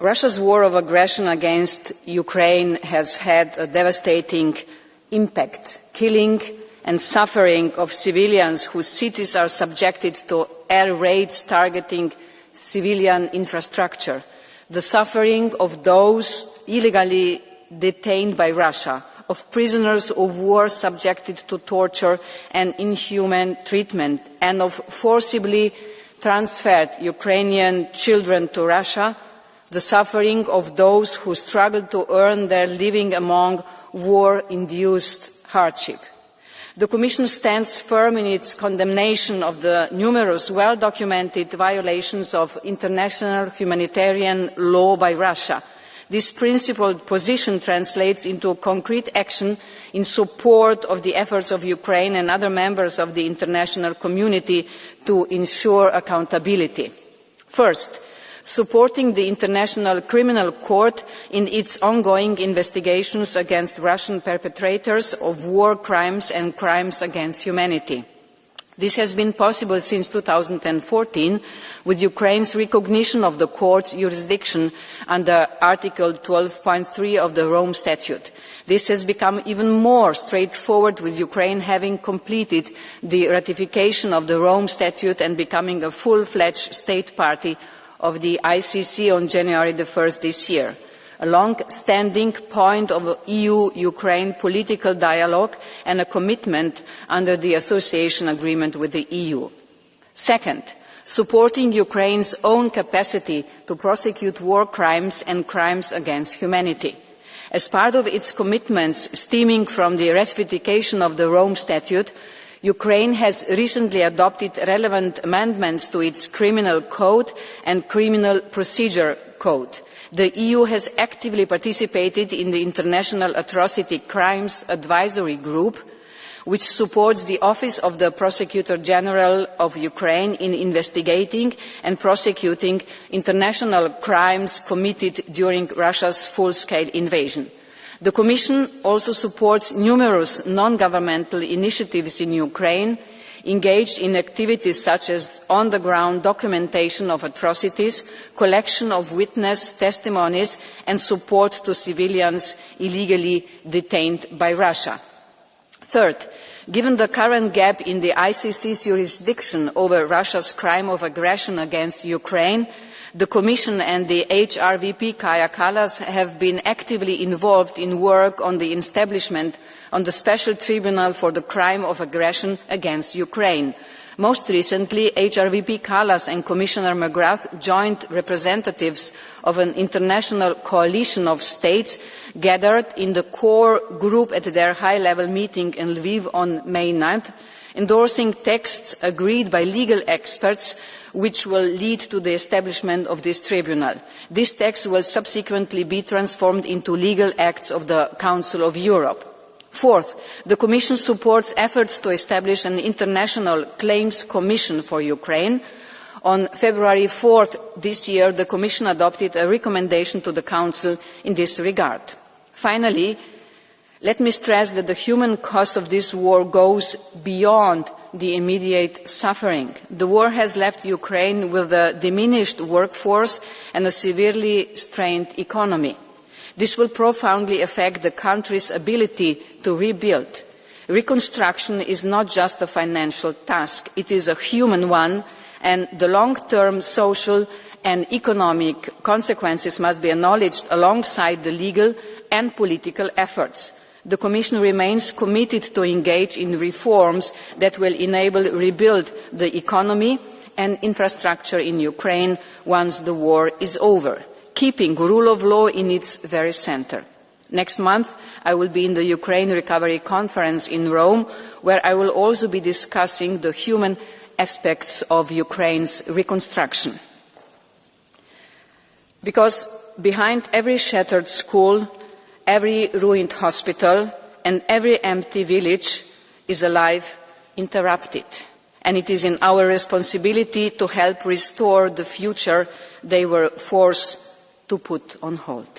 Russia's war of aggression against Ukraine has had a devastating impact, killing and suffering of civilians whose cities are subjected to air raids targeting civilian infrastructure, the suffering of those illegally detained by Russia, of prisoners of war subjected to torture and inhuman treatment, and of forcibly transferred Ukrainian children to Russia, the suffering of those who struggle to earn their living among war-induced hardship. The Commission stands firm in its condemnation of the numerous well-documented violations of international humanitarian law by Russia. This principled position translates into concrete action in support of the efforts of Ukraine and other members of the international community to ensure accountability. First, supporting the International Criminal Court in its ongoing investigations against Russian perpetrators of war crimes and crimes against humanity. This has been possible since 2014 with Ukraine's recognition of the court's jurisdiction under Article 12.3 of the Rome Statute. This has become even more straightforward with Ukraine having completed the ratification of the Rome Statute and becoming a full-fledged state party of the ICC on January 1st this year, a long-standing point of EU-Ukraine political dialogue and a commitment under the association agreement with the EU. Second, supporting Ukraine's own capacity to prosecute war crimes and crimes against humanity. As part of its commitments stemming from the ratification of the Rome Statute, Ukraine has recently adopted relevant amendments to its criminal code and criminal procedure code. The EU has actively participated in the International Atrocity Crimes Advisory Group, which supports the Office of the Prosecutor General of Ukraine in investigating and prosecuting international crimes committed during Russia's full-scale invasion. The Commission also supports numerous non-governmental initiatives in Ukraine engaged in activities such as on-the-ground documentation of atrocities, collection of witness testimonies and support to civilians illegally detained by Russia. Third, given the current gap in the ICC's jurisdiction over Russia's crime of aggression against Ukraine, the Commission and the HRVP Kaja Kallas have been actively involved in work on the establishment of the Special Tribunal for the crime of aggression against Ukraine. Most recently, HRVP Kallas and Commissioner McGrath, joint representatives of an international coalition of states, gathered in the core group at their high-level meeting in Lviv on May 9th, endorsing texts agreed by legal experts which will lead to the establishment of this tribunal. This text will subsequently be transformed into legal acts of the Council of Europe. Fourth, the Commission supports efforts to establish an international claims commission for Ukraine. On February 4th this year, the Commission adopted a recommendation to the Council in this regard. Finally, let me stress that the human cost of this war goes beyond the immediate suffering. The war has left Ukraine with a diminished workforce and a severely strained economy. This will profoundly affect the country's ability to rebuild. Reconstruction is not just a financial task, it is a human one, and the long-term social and economic consequences must be acknowledged alongside the legal and political efforts. The Commission remains committed to engage in reforms that will enable rebuild the economy and infrastructure in Ukraine once the war is over, keeping rule of law in its very centre. Next month, I will be in the Ukraine Recovery Conference in Rome, where I will also be discussing the human aspects of Ukraine's reconstruction. Because behind every shattered school, every ruined hospital and every empty village is a life interrupted, and it is in our responsibility to help restore the future they were forced to put on hold.